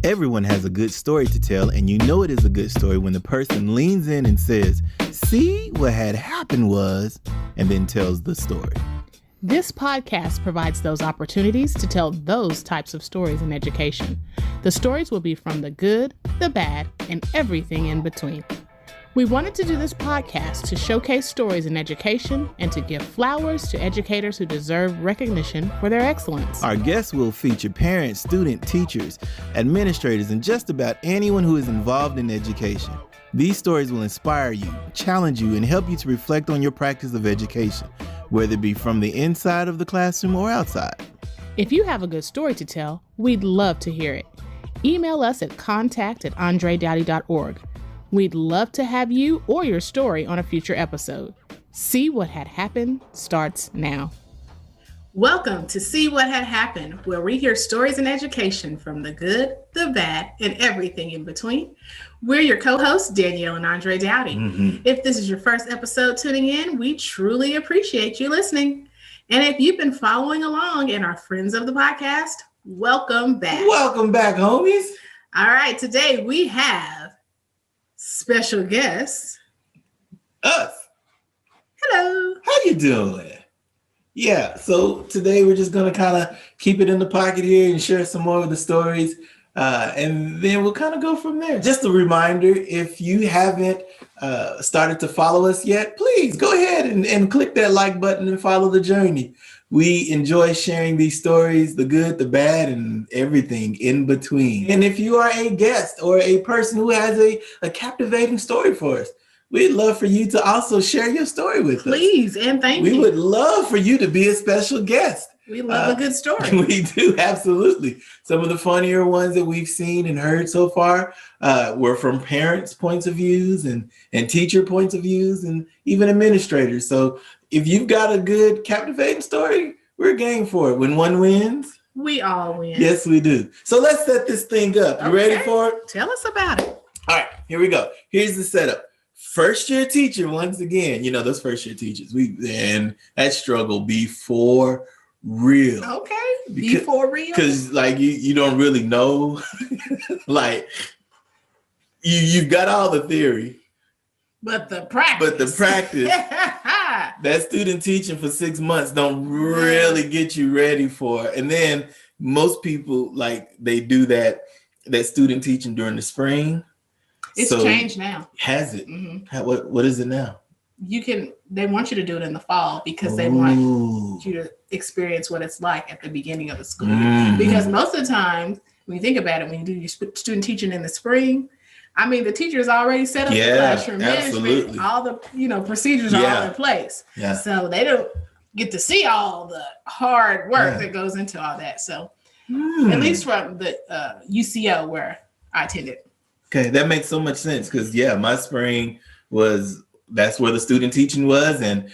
Everyone has a good story to tell, and you know it is a good story when the person leans in and says, "See, what had happened was," and then tells the story. This podcast provides those opportunities to tell those types of stories in education. The stories will be from the good, the bad, and everything in between. We wanted to do this podcast to showcase stories in education and to give flowers to educators who deserve recognition for their excellence. Our guests will feature parents, students, teachers, administrators, and just about anyone who is involved in education. These stories will inspire you, challenge you, and help you to reflect on your practice of education, whether it be from the inside of the classroom or outside. If you have a good story to tell, we'd love to hear it. Email us at contact@andredoughty.org. We'd love to have you or your story on a future episode. See What Had Happened starts now. Welcome to See What Had Happened, where we hear stories in education from the good, the bad, and everything in between. We're your co-hosts, Danielle and Andre Daughty. If this is your first episode tuning in, we truly appreciate you listening. And if you've been following along and are friends of the podcast, welcome back. Welcome back, homies. All right, today we have special guests. Us. Hello. How you doing? Yeah, so today we're just going to kind of keep it in the pocket here and share some more of the stories. And then we'll kind of go from there. Just a reminder, if you haven't started to follow us yet, please go ahead and click that like button and follow the journey. We enjoy sharing these stories, the good, the bad, and everything in between. And if you are a guest or a person who has a captivating story for us, we'd love for you to also share your story with us. Please, and thank you. We would love for you to be a special guest. We love a good story. We do, absolutely. Some of the funnier ones that we've seen and heard so far were from parents' points of views and teacher points of views and even administrators. So if you've got a good, captivating story, we're game for it. When one wins, we all win. Yes, we do. So let's set this thing up. You ready for it? Tell us about it. All right, here we go. Here's the setup. First year teacher, once again, you know, those first year teachers, and that struggle be for real. Okay, be for real. Because like you don't really know, like you've got all the theory. But the practice. That student teaching for 6 months don't really get you ready for it. And then most people, like, they do that student teaching during the spring. It's changed now. Has it? Mm-hmm. What is it now? They want you to do it in the fall because they want you to experience what it's like at the beginning of the school year. Because most of the time, when you think about it, when you do your student teaching in the spring, I mean, the teacher's already set up the classroom management. All the procedures are all in place. Yeah. So they don't get to see all the hard work that goes into all that. So at least from the UCO where I attended. Okay, that makes so much sense because my spring that's where the student teaching was, and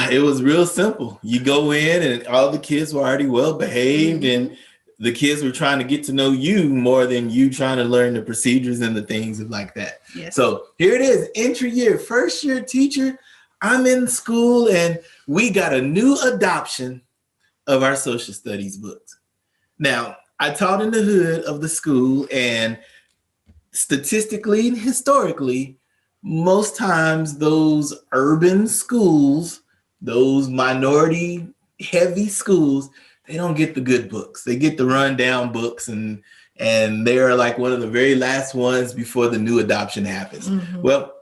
it was real simple. You go in and all the kids were already well behaved and the kids were trying to get to know you more than you trying to learn the procedures and the things like that. Yes. So here it is, entry year, first year teacher. I'm in school and we got a new adoption of our social studies books. Now, I taught in the hood of the school, and statistically and historically, most times those urban schools, those minority heavy schools, they don't get the good books. They get the rundown books, and they're like one of the very last ones before the new adoption happens. Well,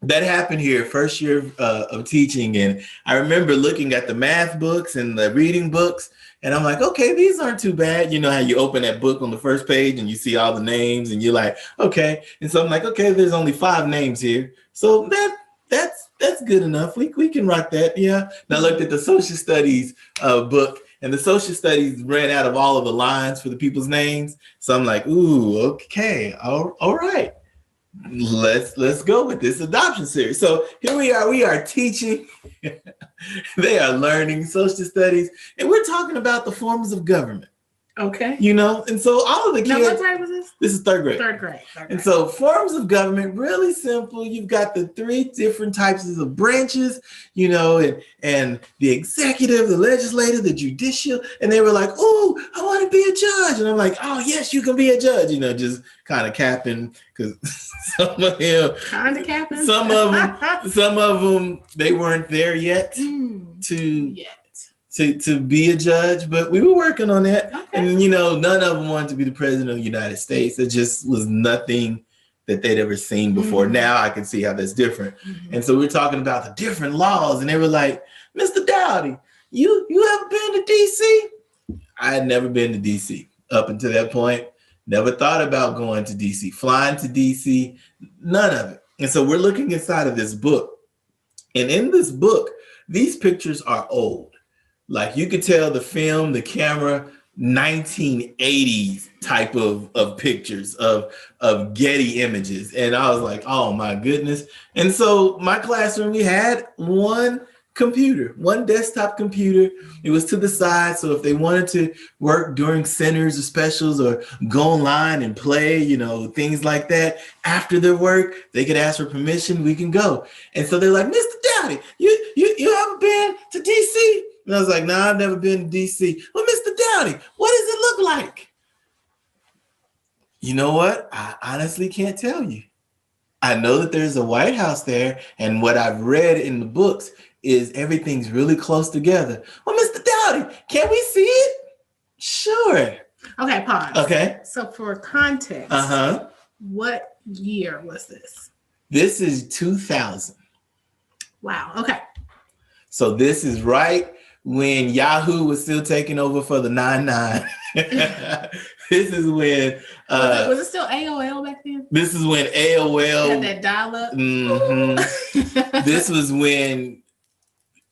that happened here, first year of teaching. And I remember looking at the math books and the reading books, and I'm like, okay, these aren't too bad. You know how you open that book on the first page and you see all the names and you're like, okay. And so I'm like, okay, there's only 5 names here. So that's good enough. We can rock that. Yeah. And I looked at the social studies book, and the social studies ran out of all of the lines for the people's names. So I'm like, ooh, okay. All right. Let's go with this adoption series. So here we are teaching. They are learning social studies, and we're talking about the forms of government. Okay. And so all of the kids. Now, what grade was this? This is third grade. Third grade. And so forms of government, really simple. You've got the 3 different types of branches, and the executive, the legislative, the judicial. And they were like, oh, I want to be a judge. And I'm like, oh, yes, you can be a judge, just kind of capping, because some of them, some of them, they weren't there yet to be a judge, but we were working on that. Okay. And, none of them wanted to be the president of the United States. It just was nothing that they'd ever seen before. Mm-hmm. Now I can see how that's different. Mm-hmm. And so we're talking about the different laws, and they were like, Mr. Doughty, you ever been to DC? I had never been to DC up until that point. Never thought about going to DC, flying to DC, none of it. And so we're looking inside of this book. And in this book, these pictures are old. Like you could tell the film, the camera, 1980s type of pictures of Getty images. And I was like, oh my goodness. And so my classroom, we had one desktop computer. It was to the side. So if they wanted to work during centers or specials or go online and play, things like that, after their work, they could ask for permission, we can go. And so they're like, Mr. Doughty, you haven't been to DC? And I was like, nah, I've never been to DC. Well, Mr. Doughty, what does it look like? You know what? I honestly can't tell you. I know that there's a White House there, and what I've read in the books is everything's really close together. Well, Mr. Doughty, can we see it? Sure. Okay, pause. Okay. So for context, what year was this? This is 2000. Wow. Okay. So this is right when Yahoo was still taking over for the 99. This is when was it still AOL back then? This is when AOL had that dial-up. Mm-hmm. This was when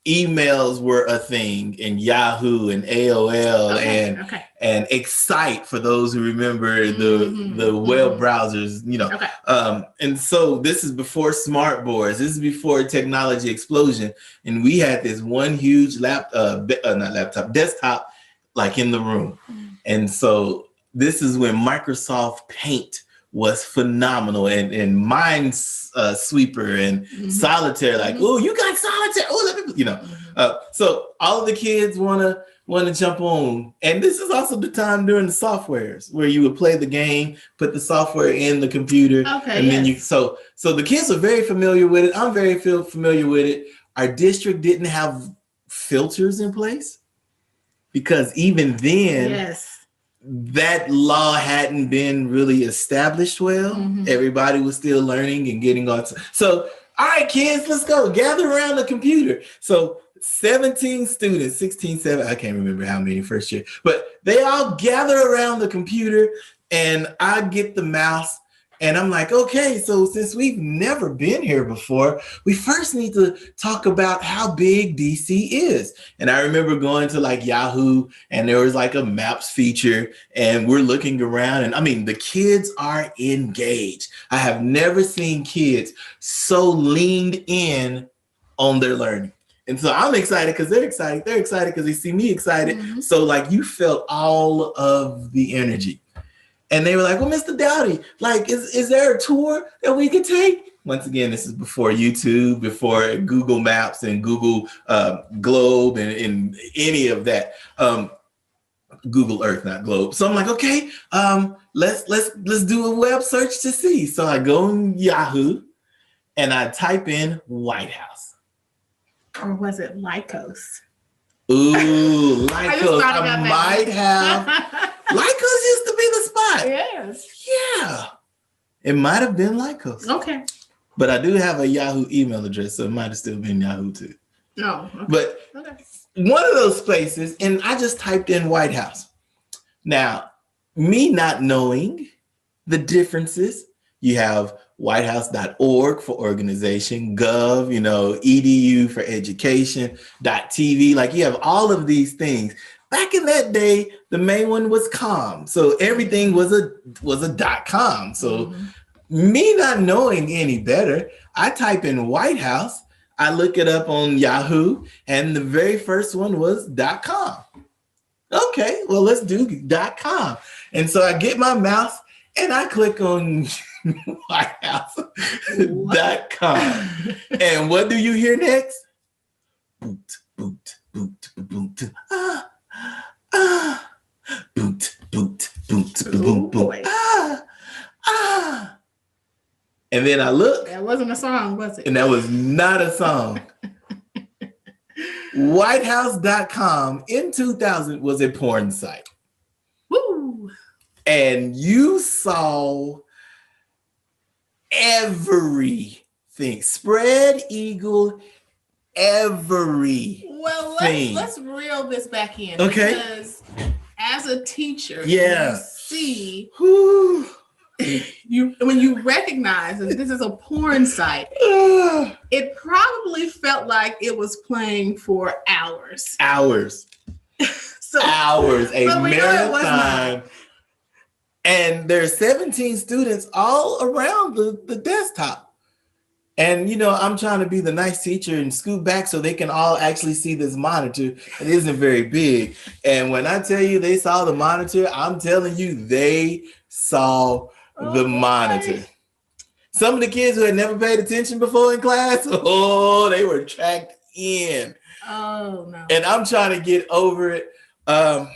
emails were a thing, and Yahoo and AOL and Excite, for those who remember the web browsers, and so this is before smart boards. This is before technology explosion, and we had this one huge desktop like in the room. And so this is when Microsoft Paint was phenomenal, and Minesweeper and Solitaire, like, oh, you got Solitaire, oh, let me, so all of the kids want to jump on, and this is also the time during the softwares where you would play the game, put the software in the computer, and then so the kids are very familiar with it. I'm very familiar with it. Our district didn't have filters in place because even then, that law hadn't been really established well. Everybody was still learning and getting on. So, all right, kids, let's go. Gather around the computer. So 17 students, 16, 7, I can't remember how many first year, but they all gather around the computer, and I get the mouse. And I'm like, okay, so since we've never been here before, we first need to talk about how big DC is. And I remember going to like Yahoo, and there was like a maps feature, and we're looking around, and I mean, the kids are engaged. I have never seen kids so leaned in on their learning. And so I'm excited because they're excited. They're excited because they see me excited. So like you felt all of the energy. And they were like, well, Mr. Doughty, like, is there a tour that we could take? Once again, this is before YouTube, before Google Maps and Google Globe and any of that. Google Earth, not Globe. So I'm like, okay, let's do a web search to see. So I go on Yahoo and I type in White House. Or was it Lycos? Ooh, Lycos. I might have. Lycos used to be the spot. Yes. Yeah. It might have been Lycos. Okay. But I do have a Yahoo email address, so it might have still been Yahoo too. No. Okay. But one of those places, and I just typed in White House. Now, me not knowing the differences, you have whitehouse.org for organization, gov, edu for education, .tv, like you have all of these things. Back in that day, the main one was com. So everything was a .com. So me not knowing any better, I type in White House, I look it up on Yahoo, and the very first one was .com. Okay, well, let's do .com. And so I get my mouse and I click on whitehouse.com. And what do you hear next? Boot, boot, boot, boot. Ah, ah. Boot, boot, boot, boot, boot. Ah, ah. And then I look. That wasn't a song, was it? And that was not a song. Whitehouse.com in 2000 was a porn site. Woo! And you saw everything. Spread eagle, everything. Well, let's reel this back in. Okay. Because as a teacher, yeah, you see, Whew. when you recognize that this is a porn site, it probably felt like it was playing for hours. Hours. Hours. A marathon. And there's 17 students all around the desktop. And, you know, I'm trying to be the nice teacher and scoot back so they can all actually see this monitor. It isn't very big. And when I tell you they saw the monitor, I'm telling you they saw the monitor. Some of the kids who had never paid attention before in class, they were tracked in. Oh, no. And I'm trying to get over it. And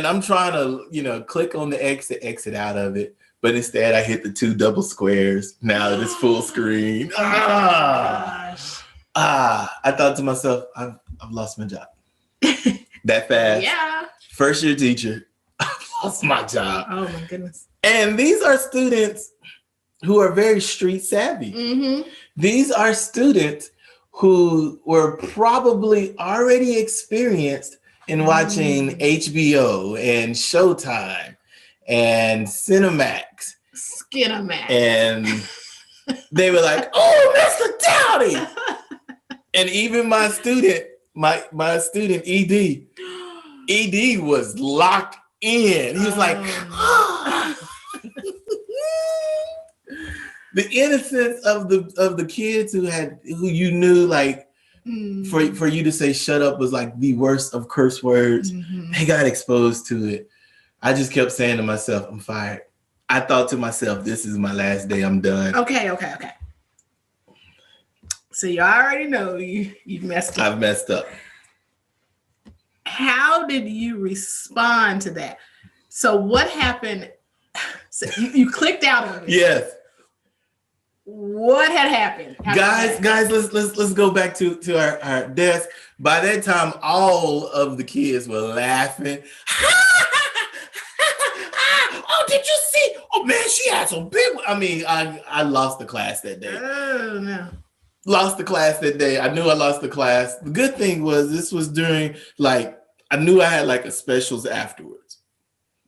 I'm trying to, you know, click on the exit out of it. But instead, I hit the 2 double squares now that it's full screen. I thought to myself, I've lost my job. That fast. Yeah. First year teacher, I've lost my job. Oh, my goodness. And these are students who are very street savvy. Mm-hmm. These are students who were probably already experienced in watching HBO and Showtime and Cinemax. Skinamax. And they were like, oh, Mr. Daughty. And even my student, my student, ED was locked in. He was like, the innocence of the kids who you knew, like, for you to say shut up was like the worst of curse words. Mm-hmm. They got exposed to it. I just kept saying to myself, I'm fired. I thought to myself, this is my last day. I'm done. Okay. So you already know you've messed up. I've messed up. How did you respond to that? So what happened? So you clicked out of it. Yes. What had happened? Guys, let's go back to our desk. By that time, all of the kids were laughing. Oh, did you see? Oh man, she had some big. I mean, I lost the class that day. Oh no. Lost the class that day. I knew I lost the class. The good thing was this was during, like, I knew I had like a specials afterwards.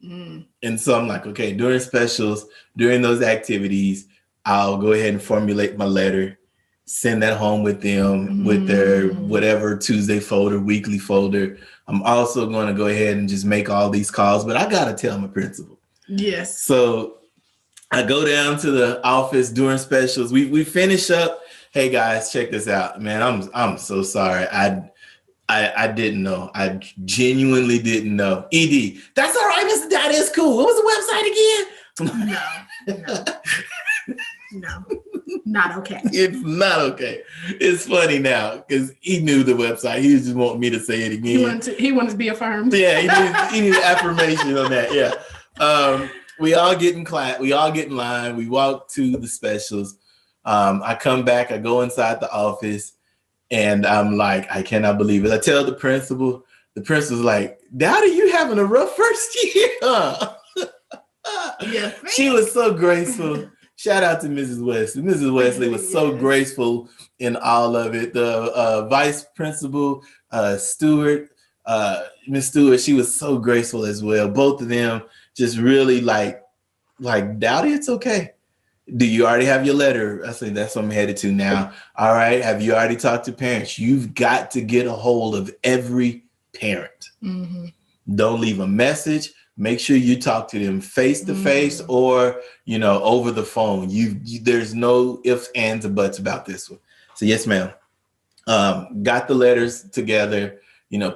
And so I'm like, okay, during specials, during those activities, I'll go ahead and formulate my letter, send that home with them with their whatever Tuesday folder, weekly folder. I'm also going to go ahead and just make all these calls, but I got to tell my principal. Yes. So I go down to the office during specials. We finish up. Hey guys, check this out, man. I'm so sorry. I didn't know. I genuinely didn't know. ED, that's all right, Mr. Daughty. It's cool. What was the website again? No, not okay. It's not okay. It's funny now because he knew the website. He just wanted me to say it again. He wanted to be affirmed. Yeah, he needed affirmation on that. Yeah. We all get in class. We all get in line. We walk to the specials. I come back. I go inside the office, and I'm like, I cannot believe it. I tell the principal. The principal's like, Daughty, you having a rough first year? Yeah. She was so graceful. Shout out to Mrs. Wesley. Mrs. Wesley was so graceful in all of it. The vice principal, Stewart, Miss Stewart, she was so graceful as well. Both of them just really like, Daughty, it's okay. Do you already have your letter? I said, that's what I'm headed to now. All right. Have you already talked to parents? You've got to get a hold of every parent. Mm-hmm. Don't leave a message. Make sure you talk to them face to face or, over the phone. There's no ifs, ands, or buts about this one. So yes, ma'am. Got the letters together,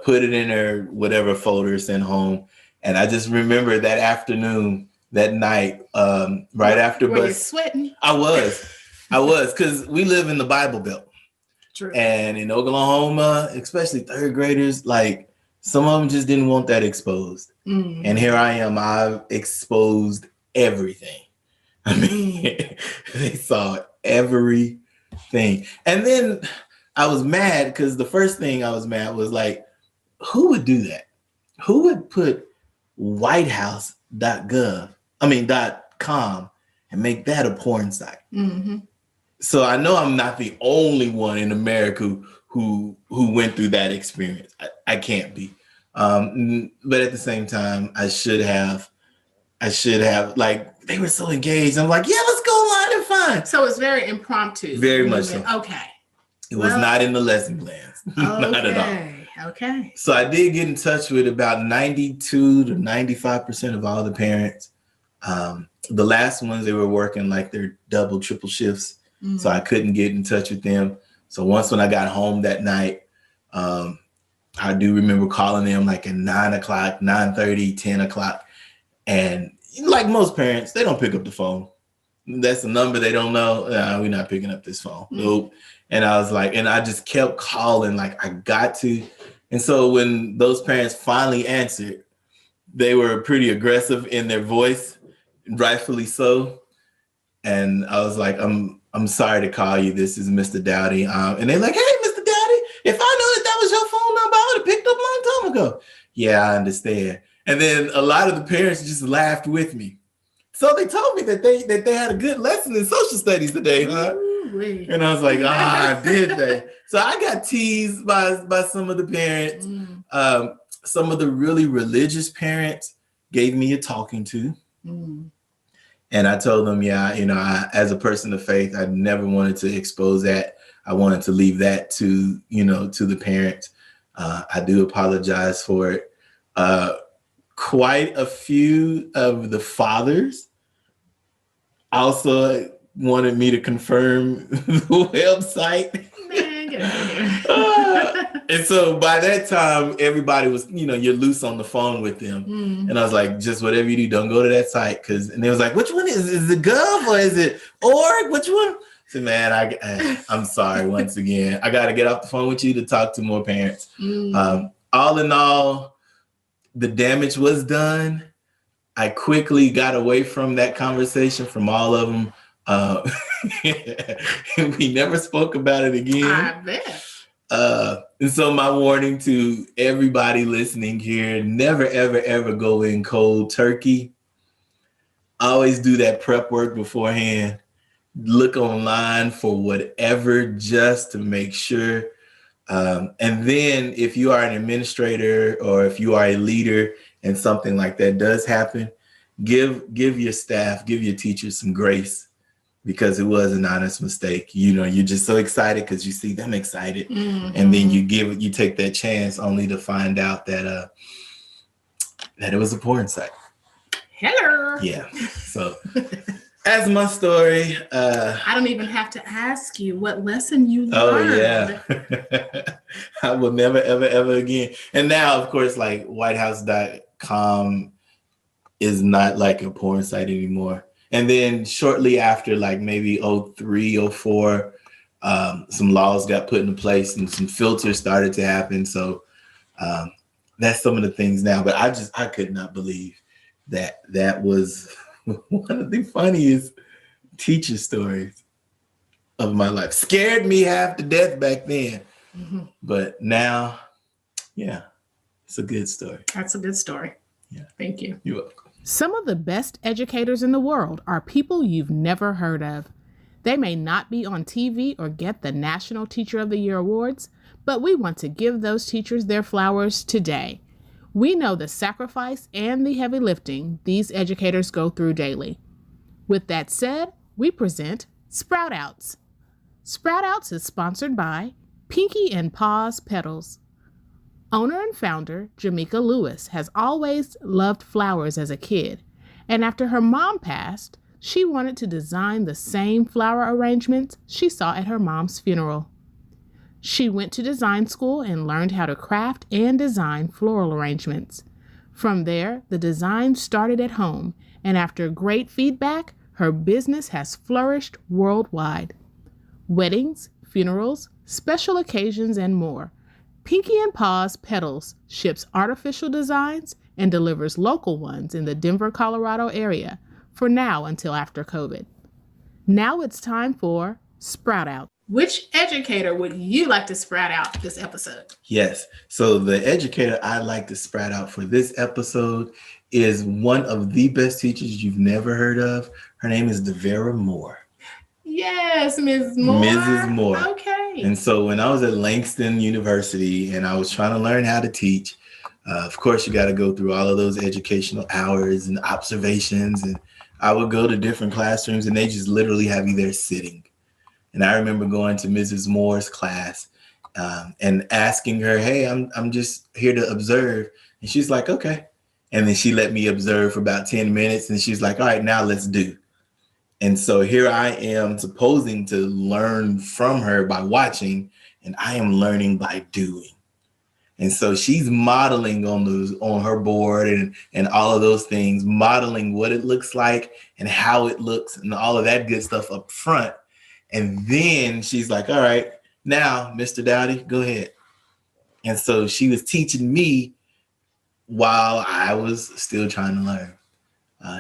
put it in her whatever folder, sent home. And I just remember that afternoon, that night, right after bus. Were you sweating? I was, because we live in the Bible Belt. True. And in Oklahoma, especially third graders, like some of them just didn't want that exposed. Mm-hmm. And here I am, I've exposed everything. I mean, they saw everything. And then I was mad because the first thing I was mad was like, who would do that? Who would put .com and make that a porn site? Mm-hmm. So I know I'm not the only one in America who went through that experience. I can't be. But at the same time, I should have, like, they were so engaged. I'm like, yeah, let's go online and find. So it's very impromptu. Very much so. Okay. It was not in the lesson plans. Not at all. Okay. So I did get in touch with about 92 to 95% of all the parents. The last ones, they were working like their double, triple shifts. Mm-hmm. So I couldn't get in touch with them. So once when I got home that night, I do remember calling them like at 9 o'clock, 9:30, 10 o'clock. And like most parents, they don't pick up the phone. That's a number they don't know. We're not picking up this phone. Mm-hmm. Nope. And I was like, and I just kept calling, like I got to. And so when those parents finally answered, they were pretty aggressive in their voice, rightfully so. And I was like, I'm sorry to call you. This is Mr. Doughty. And they're like, hey, Mr. Doughty, if I knew that was your phone number, I would have picked up a long time ago. Yeah, I understand. And then a lot of the parents just laughed with me. So they told me that they had a good lesson in social studies today, huh? Ooh-wee. And I was like, did they? So I got teased by some of the parents. Mm. Some of the really religious parents gave me a talking to. Mm. And I told them, as a person of faith, I never wanted to expose that. I wanted to leave that to the parents. I do apologize for it. Quite a few of the fathers also wanted me to confirm the website. Man, get out of here. And so by that time, everybody was, you're loose on the phone with them. Mm. And I was like, just whatever you do, don't go to that site. And they was like, which one is it Gov or is it org? Which one? I said, man, I'm sorry once again. I got to get off the phone with you to talk to more parents. Mm. All in all, the damage was done. I quickly got away from that conversation from all of them. We never spoke about it again. I bet. And so my warning to everybody listening here, never, ever, ever go in cold turkey. Always do that prep work beforehand. Look online for whatever just to make sure. And then if you are an administrator or if you are a leader and something like that does happen, give your staff, give your teachers some grace because it was an honest mistake. You're just so excited because you see them excited. Mm-hmm. And then you take that chance only to find out that it was a porn site. Hello. Yeah. So that's my story. I don't even have to ask you what lesson you learned. Oh, yeah. I will never, ever, ever again. And now, of course, like whitehouse.com is not like a porn site anymore. And then shortly after, like maybe 03, 04, some laws got put into place and some filters started to happen. So that's some of the things now. But I could not believe that was one of the funniest teacher stories of my life. Scared me half to death back then. Mm-hmm. But now, yeah, it's a good story. That's a good story. Yeah. Thank you. You're welcome. Some of the best educators in the world are people you've never heard of. They may not be on TV or get the National Teacher of the Year awards, but we want to give those teachers their flowers today. We know the sacrifice and the heavy lifting these educators go through daily. With that said, we present Sprout Outs. Sprout Outs is sponsored by Pinky and Paws Petals. Owner and founder Jamaica Lewis has always loved flowers as a kid, and after her mom passed, she wanted to design the same flower arrangements she saw at her mom's funeral. She went to design school and learned how to craft and design floral arrangements. From there, the design started at home, and after great feedback, her business has flourished worldwide. Weddings, funerals, special occasions, and more. Pinky and Paws Petals ships artificial designs and delivers local ones in the Denver, Colorado area, for now until after COVID. Now it's time for Sprout Out. Which educator would you like to sprout out this episode? Yes. So the educator I'd like to sprout out for this episode is one of the best teachers you've never heard of. Her name is Devera Moore. Yes, Ms. Moore. Mrs. Moore. Okay. And so when I was at Langston University and I was trying to learn how to teach, of course, you got to go through all of those educational hours and observations. And I would go to different classrooms and they just literally have you there sitting. And I remember going to Mrs. Moore's class and asking her, hey, I'm just here to observe. And she's like, okay. And then she let me observe for about 10 minutes. And she's like, all right, now let's do. And so here I am supposing to learn from her by watching, and I am learning by doing. And so she's modeling on her board and all of those things, modeling what it looks like and how it looks and all of that good stuff up front. And then she's like, all right, now, Mr. Doughty, go ahead. And so she was teaching me while I was still trying to learn.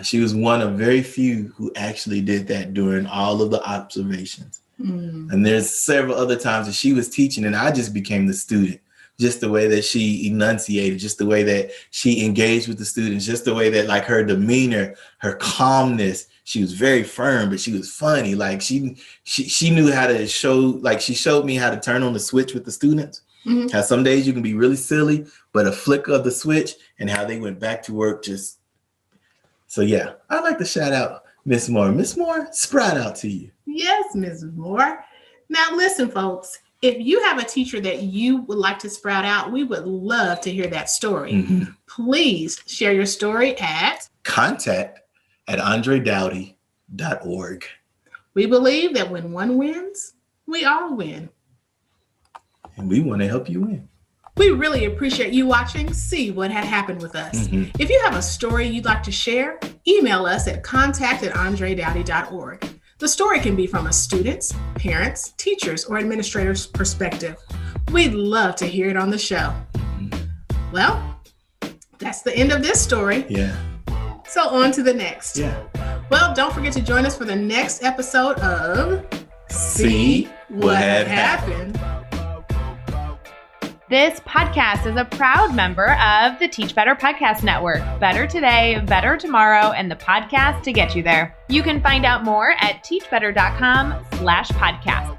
She was one of very few who actually did that during all of the observations. And there's several other times that she was teaching and I just became the student. Just the way that she enunciated, just the way that she engaged with the students, just the way that like her demeanor, her calmness, she was very firm, but she was funny. Like she knew how to show, like she showed me how to turn on the switch with the students. Mm-hmm. How some days you can be really silly, but a flick of the switch and how they went back to work just. So yeah, I'd like to shout out Miss Moore. Miss Moore, sprout out to you. Yes, Mrs. Moore. Now listen, folks. If you have a teacher that you would like to sprout out, we would love to hear that story. Mm-hmm. Please share your story at contact@andredoughty.org. We believe that when one wins, we all win. And we want to help you win. We really appreciate you watching See What Had Happened with us. Mm-hmm. If you have a story you'd like to share, email us at contact@andredoughty.org. The story can be from a student's, parents', teachers, or administrator's perspective. We'd love to hear it on the show. Well, that's the end of this story. Yeah. So on to the next. Yeah. Well, don't forget to join us for the next episode of See What Had Happened. This podcast is a proud member of the Teach Better Podcast Network. Better today, better tomorrow, and the podcast to get you there. You can find out more at teachbetter.com/podcast.